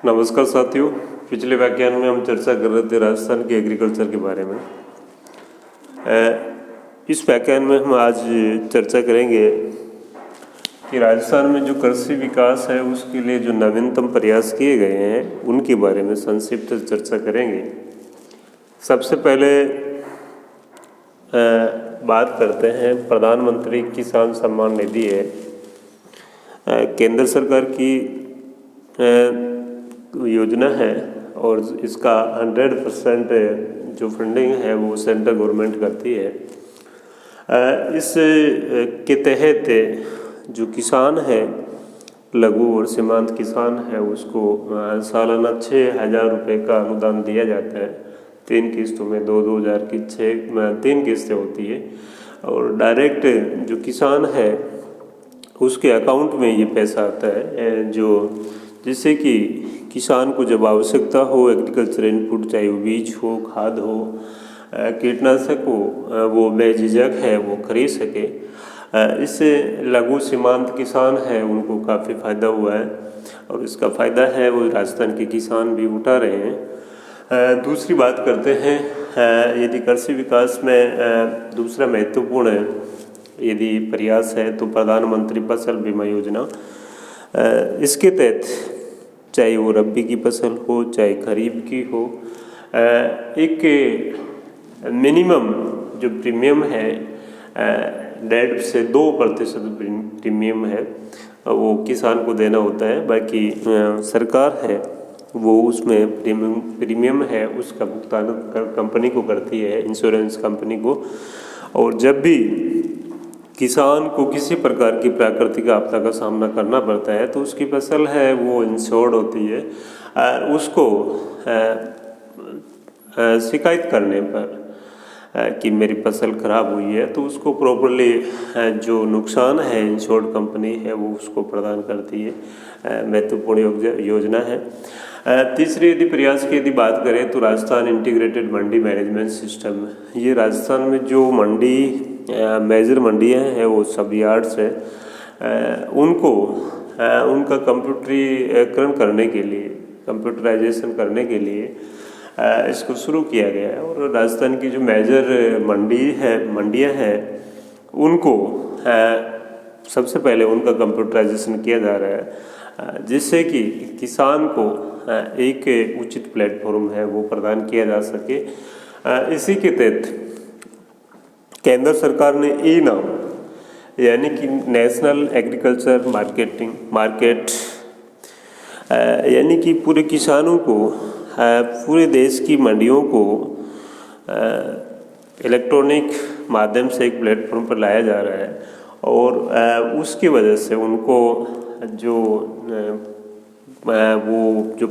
नमस्कार साथियों। पिछले व्याख्यान में हम चर्चा कर रहे थे राजस्थान के एग्रीकल्चर के बारे में। इस व्याख्यान में हम आज चर्चा करेंगे कि राजस्थान में जो कृषि विकास है उसके लिए जो नवीनतम प्रयास किए गए हैं उनके बारे में संक्षिप्त चर्चा करेंगे। सबसे पहले बात करते हैं प्रधानमंत्री किसान सम्मान निधि है, केंद्र सरकार की योजना है और इसका 100% जो फंडिंग है वो सेंट्रल गवर्नमेंट करती है। इस के तहत जो किसान है, लघु और सीमांत किसान है, उसको सालाना 6,000 रुपये का अनुदान दिया जाता है। 3 किस्तों में 2-2 हज़ार की 3 किस्तें होती है और डायरेक्ट जो किसान है उसके अकाउंट में ये पैसा आता है, जो जिससे कि किसान को जब आवश्यकता हो एग्रीकल्चर इनपुट, चाहे वो बीज हो, खाद हो, कीटनाशक हो, वो बेझिझक है वो खरीद सके। इससे लघु सीमांत किसान है उनको काफ़ी फ़ायदा हुआ है और इसका फ़ायदा है वो राजस्थान के किसान भी उठा रहे हैं। दूसरी बात करते हैं, यदि कृषि विकास में दूसरा महत्वपूर्ण यदि प्रयास है तो प्रधानमंत्री फसल बीमा योजना। इसके तहत चाहे वो रबी की फसल हो चाहे खरीफ की हो, एक मिनिमम जो प्रीमियम है 1.5 से 2% प्रीमियम है वो किसान को देना होता है। बाकी सरकार है वो उसमें प्रीमियम है उसका भुगतान कंपनी को करती है, इंश्योरेंस कंपनी को। और जब भी किसान को किसी प्रकार की प्राकृतिक आपदा का सामना करना पड़ता है तो उसकी फसल है वो इंश्योर्ड होती है। उसको शिकायत करने पर कि मेरी फसल ख़राब हुई है तो उसको प्रॉपर्ली जो नुकसान है इंश्योर्ड कंपनी है वो उसको प्रदान करती है। महत्वपूर्ण योजना है। तीसरी यदि प्रयास की यदि बात करें तो राजस्थान इंटीग्रेटेड मंडी मैनेजमेंट सिस्टम। ये राजस्थान में जो मंडी मेजर मंडियाँ हैं वो सब यार्ड्स हैं, उनको उनका कंप्यूटरीकरण करने के लिए, कंप्यूटराइजेशन करने के लिए इसको शुरू किया गया है। और राजस्थान की जो मेजर मंडियाँ हैं उनको सबसे पहले उनका कंप्यूटराइजेशन किया जा रहा है, जिससे कि किसान को एक उचित प्लेटफॉर्म है वो प्रदान किया जा सके। इसी के तहत केंद्र सरकार ने ई-नाम यानी कि नेशनल एग्रीकल्चर मार्केट यानी कि पूरे किसानों को पूरे देश की मंडियों को इलेक्ट्रॉनिक माध्यम से एक प्लेटफॉर्म पर लाया जा रहा है और उसकी वजह से उनको जो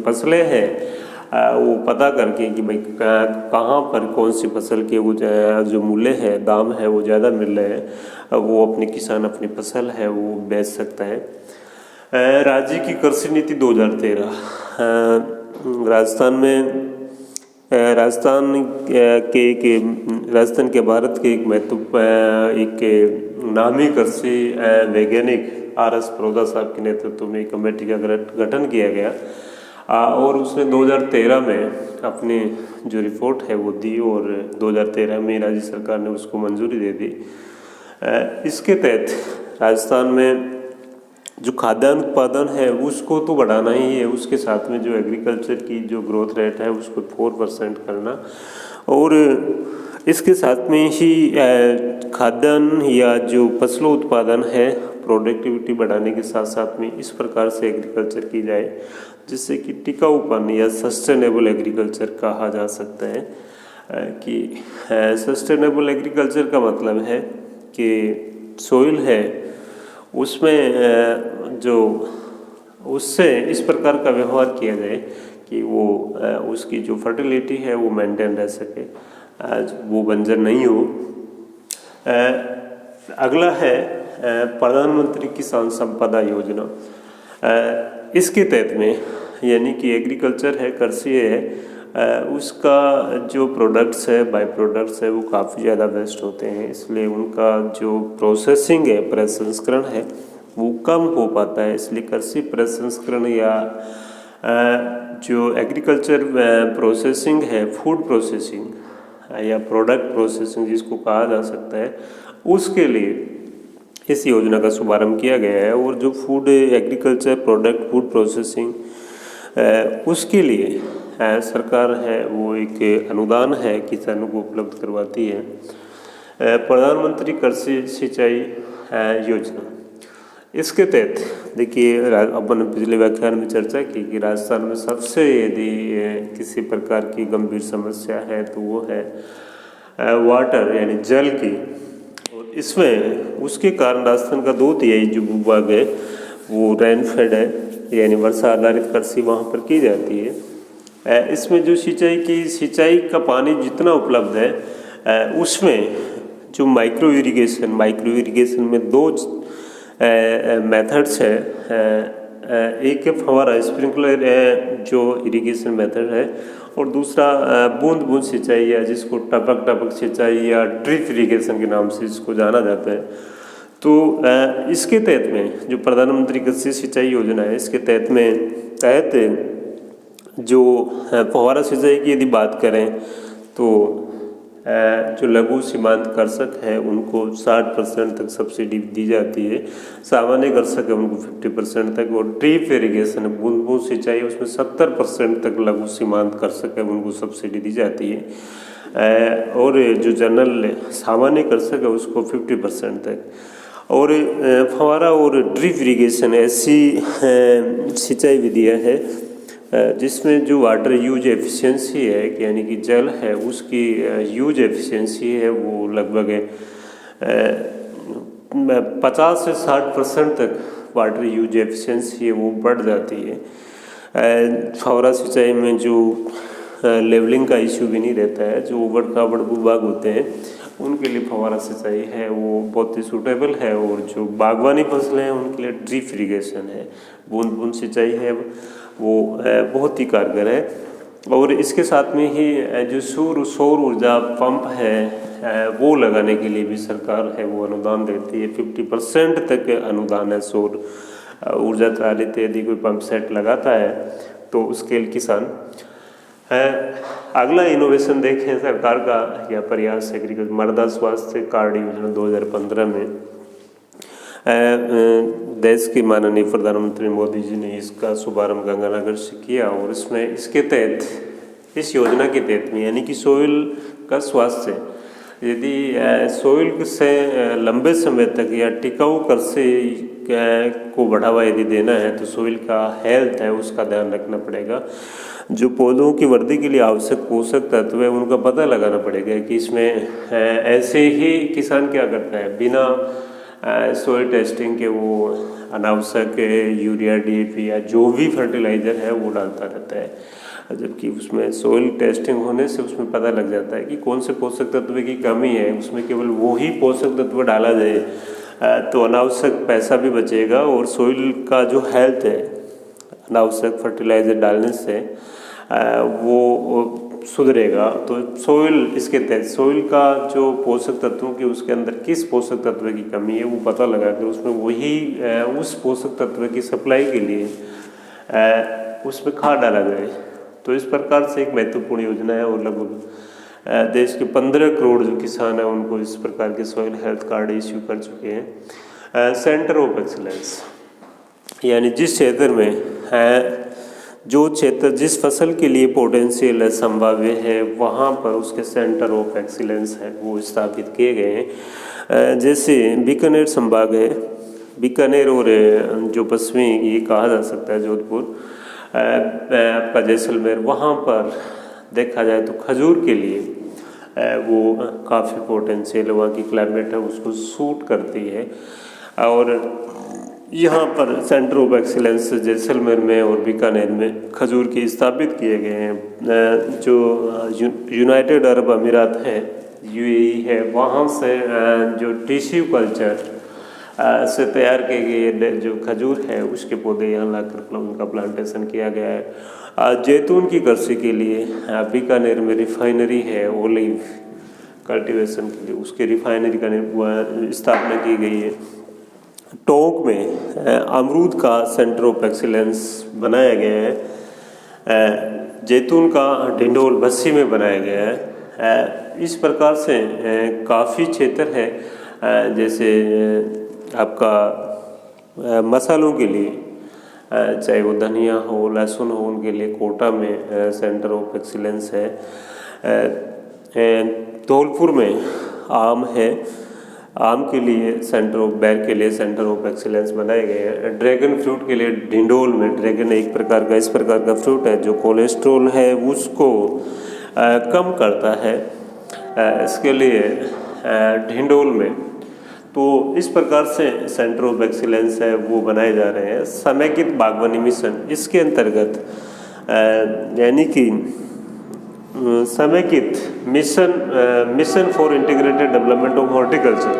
फसलें हैं वो पता करके कि भाई कहाँ पर कौन सी फसल के वो जो मूल्य है, दाम है वो ज़्यादा मिल रहे हैं, वो अपने किसान अपनी फसल है वो बेच सकता है। राज्य की कृषि नीति 2013 राजस्थान के भारत के एक नामी कृषि वैज्ञानिक RS प्रोदा साहब के नेतृत्व में एक कमेटी का गठन किया गया और उसने 2013 में अपनी जो रिपोर्ट है वो दी और 2013 में राज्य सरकार ने उसको मंजूरी दे दी। इसके तहत राजस्थान में जो खाद्यान्न उत्पादन है उसको तो बढ़ाना ही है, उसके साथ में जो एग्रीकल्चर की जो ग्रोथ रेट है उसको 4% करना और इसके साथ में ही खाद्यान्न या जो फसलों उत्पादन है प्रोडक्टिविटी बढ़ाने के साथ साथ में इस प्रकार से एग्रीकल्चर की जाए जिससे कि टिकाऊपन या सस्टेनेबल एग्रीकल्चर कहा जा सकता है। कि सस्टेनेबल एग्रीकल्चर का मतलब है कि सोइल है उसमें जो उससे इस प्रकार का व्यवहार किया जाए कि वो उसकी जो फर्टिलिटी है वो मेंटेन रह सके, वो बंजर नहीं हो। अगला है प्रधानमंत्री किसान संपदा योजना। इसके तहत में यानी कि एग्रीकल्चर है, कृषि है, उसका जो प्रोडक्ट्स है, बाई प्रोडक्ट्स है वो काफ़ी ज़्यादा वेस्ट होते हैं, इसलिए उनका जो प्रोसेसिंग है, प्रसंस्करण है वो कम हो पाता है। इसलिए कृषि प्रसंस्करण या जो एग्रीकल्चर प्रोसेसिंग है, फूड प्रोसेसिंग या प्रोडक्ट प्रोसेसिंग जिसको कहा जा सकता है, उसके लिए इस योजना का शुभारंभ किया गया है। और जो food agriculture product food processing उसके लिए सरकार है वो एक अनुदान है किसानों को उपलब्ध करवाती है। प्रधानमंत्री कृषि सिंचाई योजना, इसके तहत देखिए अपन ने पिछले व्याख्यान में चर्चा की कि राजस्थान में सबसे यदि किसी प्रकार की गंभीर समस्या है तो वो है वाटर यानी जल की। और इसमें उसके कारण राजस्थान का 2/3 जो भूभाग है वो रेनफेड है, यानी वर्षा आधारित कृषि वहाँ पर की जाती है। इसमें जो सिंचाई का पानी जितना उपलब्ध है उसमें जो माइक्रो इरिगेशन में 2 मेथड्स है। एक है फव्वारा स्प्रिंकलर जो इरिगेशन मेथड है, और दूसरा बूंद बूंद सिंचाई या जिसको टपक सिंचाई या ड्रिप इरिगेशन के नाम से इसको जाना जाता है। तो इसके तहत में जो प्रधानमंत्री कृषि सिंचाई योजना है, इसके तहत जो फव्वारा सिंचाई की यदि बात करें तो जो लघु सीमांत कृषक है उनको 60% तक सब्सिडी दी जाती है, सामान्य कृषक है उनको 50% तक, और ड्रिप इरिगेशन बूंद बूंद सिंचाई उसमें 70% तक लघु सीमांत कृषक है उनको सब्सिडी दी जाती है, और जो जनरल सामान्य कृषक है उसको 50% तक। और फव्वारा और ड्रिप इरिगेशन ऐसी सिंचाई विधियाँ है जिसमें जो वाटर यूज एफिशिएंसी है, यानी कि जल है उसकी यूज एफिशिएंसी है वो लगभग 50 से 60% तक वाटर यूज एफिशिएंसी है वो बढ़ जाती है। फव्वारा सिंचाई में जो लेवलिंग का इश्यू भी नहीं रहता है, जो उबड़ खाबड़ भूभाग होते हैं उनके लिए फव्वारा सिंचाई है वो बहुत ही सूटेबल है, और जो बागवानी फसलें हैं उनके लिए ड्रिप इरिगेशन है, बूंद बूंद सिंचाई है वो बहुत ही कारगर है। और इसके साथ में ही जो सौर ऊर्जा पंप है वो लगाने के लिए भी सरकार है वो अनुदान देती है। 50% तक अनुदान है सौर ऊर्जा चालित यदि कोई पंप सेट लगाता है तो उसके लिए किसान अगला इनोवेशन देखें सरकार का या प्रयास एग्रीकल्चर मृदा स्वास्थ्य कार्ड योजना 2015 में देश के माननीय प्रधानमंत्री मोदी जी ने इसका शुभारंभ गंगानगर से किया। और इसमें इसके तहत इस योजना के तहत में यानी कि सोइल का स्वास्थ्य, यदि सोइल से लंबे समय तक या टिकाऊ कृषि को बढ़ावा यदि देना है तो सोइल का हेल्थ है उसका ध्यान रखना पड़ेगा। जो पौधों की वृद्धि के लिए आवश्यक पोषक तत्व है उनका पता लगाना पड़ेगा कि इसमें ऐसे ही किसान क्या करता है बिना सोइल टेस्टिंग के वो अनावश्यक यूरिया DAP या जो भी फर्टिलाइज़र है वो डालता रहता है, जबकि उसमें सोइल टेस्टिंग होने से उसमें पता लग जाता है कि कौन से पोषक तत्व की कमी है, उसमें केवल वो ही पोषक तत्व डाला जाए तो अनावश्यक पैसा भी बचेगा और सोइल का जो हेल्थ है अनावश्यक फर्टिलाइज़र डालने से वो सुधरेगा। तो सोइल इसके तहत सोइल का जो पोषक तत्वों की उसके अंदर किस पोषक तत्व की कमी है वो पता लगाकर उसमें वही उस पोषक तत्व की सप्लाई के लिए उसमें खाद डाला जाए। तो इस प्रकार से एक महत्वपूर्ण योजना है और लगभग देश के 15 करोड़ जो किसान हैं उनको इस प्रकार के सॉइल हेल्थ कार्ड इश्यू कर चुके हैं। सेंटर ऑफ एक्सीलेंस यानी जिस क्षेत्र में जो क्षेत्र जिस फसल के लिए पोटेंशियल संभाव्य है वहाँ पर उसके सेंटर ऑफ एक्सीलेंस है वो स्थापित किए गए हैं। जैसे बीकानेर संभाग है, बीकानेर और जो पश्चिमी ये कहा जा सकता है जोधपुर आपका जैसलमेर, वहाँ पर देखा जाए तो खजूर के लिए वो काफ़ी पोटेंशियल वहाँ की क्लाइमेट है उसको सूट करती है। और यहाँ पर सेंटर ऑफ एक्सीलेंस जैसलमेर में और बीकानेर में खजूर के स्थापित किए गए हैं। जो यूनाइटेड अरब अमीरात है UAE है वहाँ से जो टिश्यू कल्चर से तैयार किए गए जो खजूर है उसके पौधे यहाँ लाकर उनका प्लांटेशन किया गया है। जैतून की कृषि के लिए बीकानेर में रिफाइनरी है ओलिव कल्टीवेशन के लिए, उसके रिफाइनरी का स्थापना की गई है। टोंक में अमरूद का सेंटर ऑफ एक्सीलेंस बनाया गया है जैतून का ढिंडोल बस्सी में बनाया गया है। इस प्रकार से काफ़ी क्षेत्र है, जैसे आपका मसालों के लिए चाहे वो धनिया हो, लहसुन हो, उनके लिए कोटा में सेंटर ऑफ एक्सीलेंस है। धौलपुर में आम है, आम के लिए सेंटर ऑफ बेर के लिए सेंटर ऑफ एक्सीलेंस बनाए गए हैं। ड्रैगन फ्रूट के लिए ढिंडोल में, ड्रैगन एक प्रकार का इस प्रकार का फ्रूट है जो कोलेस्ट्रॉल है उसको कम करता है, इसके लिए ढिंडोल में। तो इस प्रकार से सेंटर ऑफ एक्सीलेंस है वो बनाए जा रहे हैं। समेकित बागवानी मिशन, इसके अंतर्गत यानी कि समेकित mission for integrated development of horticulture,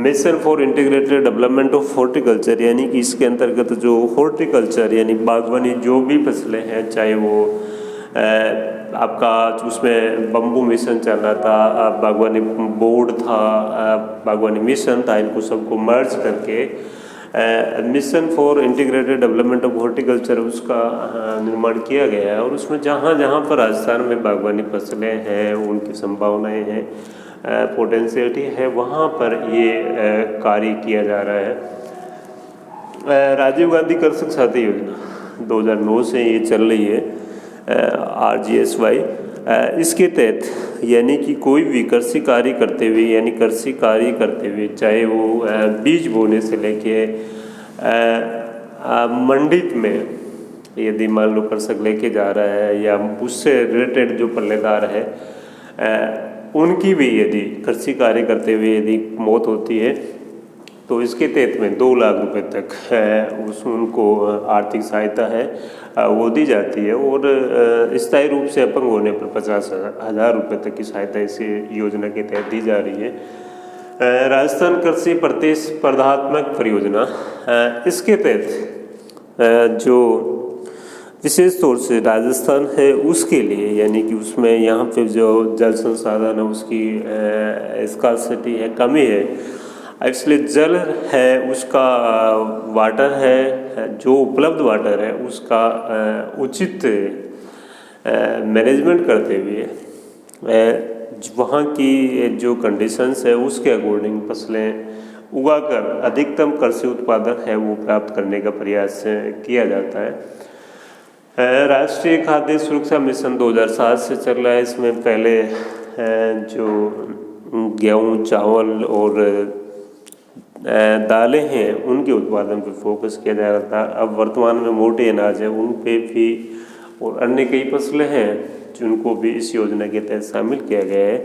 mission for integrated development of horticulture, यानी कि इसके अंतर्गत जो हॉर्टिकल्चर यानी बागवानी जो भी फसलें हैं, चाहे वो आपका उसमें बम्बू मिशन चल रहा था, बागवानी बोर्ड था, बागवानी मिशन था, इनको सबको मर्ज करके mission for integrated development of horticulture उसका निर्माण किया गया है। और उसमें जहाँ जहाँ पर राजस्थान में बागवानी फसलें हैं, उनकी संभावनाएं हैं, पोटेंशियलिटी है, वहाँ पर ये कार्य किया जा रहा है। राजीव गांधी कृषक साथी योजना 2009 से ये चल रही है, RGSY। इसके तहत यानी कि कोई भी कृषि कार्य करते हुए, यानी कृषि कार्य करते हुए, चाहे वो बीज बोने से लेके मंडी में यदि मान लो कृषक लेके जा रहा है, या उससे रिलेटेड जो पल्लेदार है उनकी भी यदि कृषि कार्य करते हुए यदि मौत होती है तो इसके तहत में 2 लाख रुपए तक उनको आर्थिक सहायता है वो दी जाती है। और स्थायी रूप से अपंग होने पर 50,000 रुपये तक की सहायता इस योजना के तहत दी जा रही है। राजस्थान कृषि प्रतिस्पर्धात्मक परियोजना, इसके तहत जो विशेष तौर से राजस्थान है उसके लिए, यानी कि उसमें यहाँ पे जो जल संसाधन है उसकी स्कार्सिटी है, कमी है, इसलिए जल है उसका वाटर है जो उपलब्ध वाटर है उसका उचित मैनेजमेंट करते हुए वहाँ की जो कंडीशंस है उसके अकॉर्डिंग फसलें उगाकर अधिकतम कृषि उत्पादन है वो प्राप्त करने का प्रयास किया जाता है। राष्ट्रीय खाद्य सुरक्षा मिशन 2007 से चल रहा है। इसमें पहले जो गेहूँ, चावल और दालें हैं उनके उत्पादन पर फोकस किया जा रहा था। अब वर्तमान में मोटे अनाज है उन पे भी और अन्य कई फसलें हैं जिनको भी इस योजना के तहत शामिल किया गया है।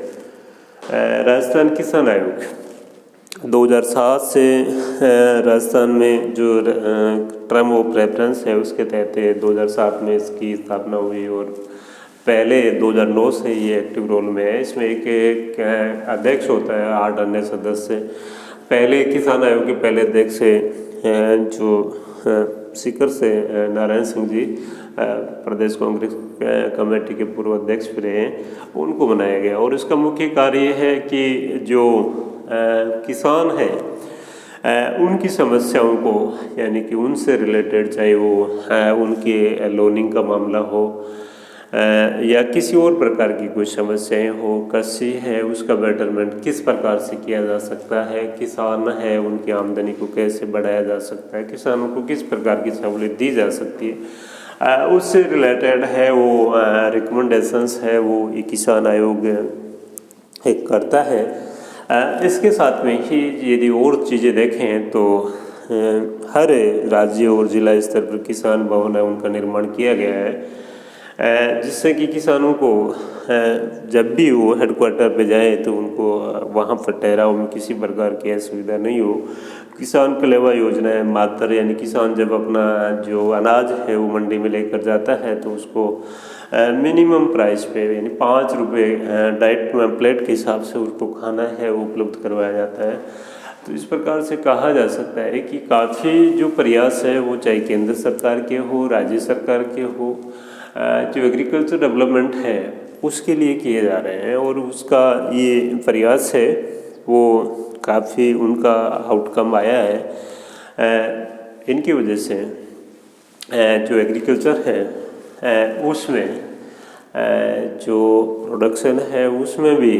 राजस्थान किसान आयोग 2007 से राजस्थान में जो टर्म ऑफ रेफरेंस है उसके तहत 2007 में इसकी स्थापना हुई और पहले 2009 से ये एक्टिव रोल में है। इसमें एक अध्यक्ष होता है, 8 अन्य सदस्य। पहले किसान आयोग के पहले अध्यक्ष जो सीकर से नारायण सिंह जी प्रदेश कांग्रेस कमेटी के पूर्व अध्यक्ष भी रहे हैं, उनको बनाया गया। और इसका मुख्य कार्य ये है कि जो किसान है उनकी समस्याओं को, यानी कि उनसे रिलेटेड, चाहे वो उनके लोनिंग का मामला हो या किसी और प्रकार की कोई समस्याएं हो, कृषि है उसका बेटरमेंट किस प्रकार से किया जा सकता है, किसान है उनकी आमदनी को कैसे बढ़ाया जा सकता है, किसानों को किस प्रकार की सहूलियत दी जा सकती है, उससे रिलेटेड है वो रिकमेंडेशंस है वो किसान आयोग एक करता है। इसके साथ में ही यदि और चीज़ें देखें तो हर राज्य और जिला स्तर पर किसान भवन है उनका निर्माण किया गया है, जिससे कि किसानों को जब भी वो हेडक्वार्टर पे जाए तो उनको वहाँ पर ठहराव में किसी प्रकार की असुविधा नहीं हो। किसान कलेवा योजना है मात्र, यानी किसान जब अपना जो अनाज है वो मंडी में लेकर जाता है तो उसको मिनिमम प्राइस पे, यानी 5 रुपये डाइट प्लेट के हिसाब से उसको खाना है वो उपलब्ध करवाया जाता है। तो इस प्रकार से कहा जा सकता है कि काफ़ी जो प्रयास है वो चाहे केंद्र सरकार के हो, राज्य सरकार के हो, जो एग्रीकल्चर डेवलपमेंट है उसके लिए किए जा रहे हैं। और उसका ये प्रयास है वो काफ़ी उनका आउटकम आया है। इनकी वजह से जो एग्रीकल्चर है उसमें जो प्रोडक्शन है उसमें भी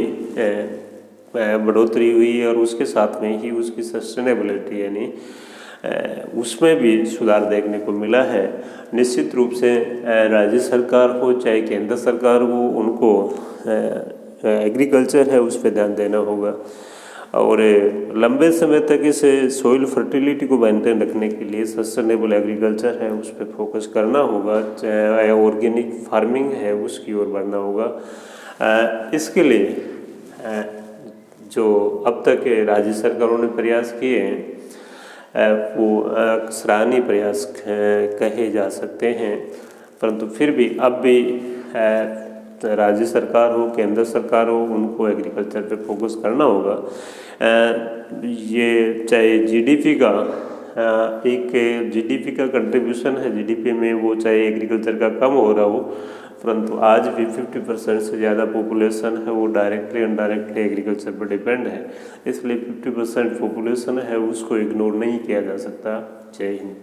बढ़ोतरी हुई और उसके साथ में ही उसकी सस्टेनेबिलिटी यानी उसमें भी सुधार देखने को मिला है। निश्चित रूप से राज्य सरकार हो चाहे केंद्र सरकार हो, उनको एग्रीकल्चर है उस पर ध्यान देना होगा और लंबे समय तक इस सॉइल फर्टिलिटी को मेंटेन रखने के लिए सस्टेनेबल एग्रीकल्चर है उस पर फोकस करना होगा, चाहे ऑर्गेनिक फार्मिंग है उसकी ओर बढ़ना होगा। इसके लिए जो अब तक राज्य सरकारों ने प्रयास किए हैं वो सराहनीय प्रयास कहे जा सकते हैं, परंतु फिर भी अब भी राज्य सरकार हो केंद्र सरकार हो उनको एग्रीकल्चर पे फोकस करना होगा। ये चाहे जीडीपी का जीडीपी का कंट्रीब्यूशन है जीडीपी में, वो चाहे एग्रीकल्चर का कम हो रहा हो, परंतु आज भी 50% से ज़्यादा पॉपुलेशन है वो डायरेक्टली इनडायरेक्टली एग्रीकल्चर पर डिपेंड है। इसलिए 50% पॉपुलेशन है उसको इग्नोर नहीं किया जा सकता। जय हिंद।